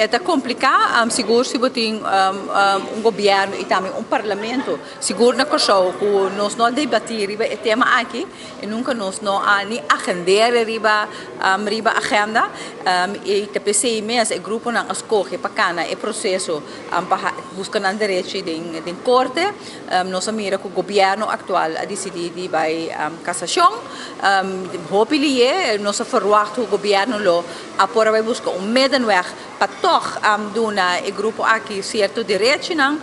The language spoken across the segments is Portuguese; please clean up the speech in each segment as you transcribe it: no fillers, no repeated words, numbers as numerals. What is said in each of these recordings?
É complicado, seguro se você tem governo e também parlamento, seguro na coisa que nós não debater o tema aqui e nunca nós não há nem agenda riba agenda e o PCMS, o grupo não escolhe para cana é processo para buscar o direito de corte, nós mira que o governo atual a decidir de vai cassação, hopefully nós verwacht o governo lo apora vai buscar medenweg para toch dona o grupo aqui certo direito não,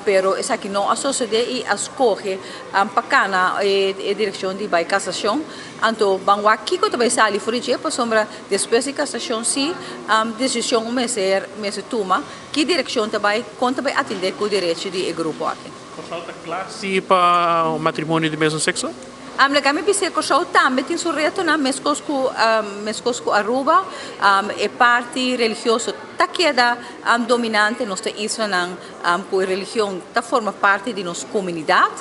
pero essa aqui não a sociedade e escolhe para cana a direção de vai cassação, então banco aqui que também sali fora de para sombra depois de cassação se decisão me toma que direção também conta vai atender com o direito de grupo aqui. Falta classe para o matrimônio de mesmo sexo? Kami bisa ko siya também tem sureto na mescosco Aruba e parte religioso ta queda dominante nostra isla nang ku religião ta forma parte de nossa comunidade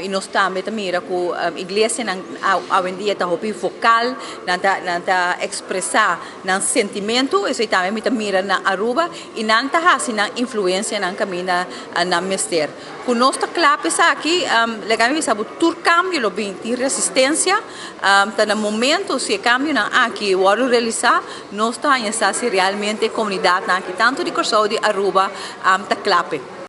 e nós também mira ku igreja nang awendia ta hopi vocal nanta expressar nang sentimento e também mira na Aruba e nanta hasi nang influência nang camina na mester ku nostra clapesa aqui legami sabu tur cambio lo bin de resistência, no momento se cambio aqui, o oro realizar, nós estamos realmente comunidade aqui, tanto de Corsão de Aruba, da Clape.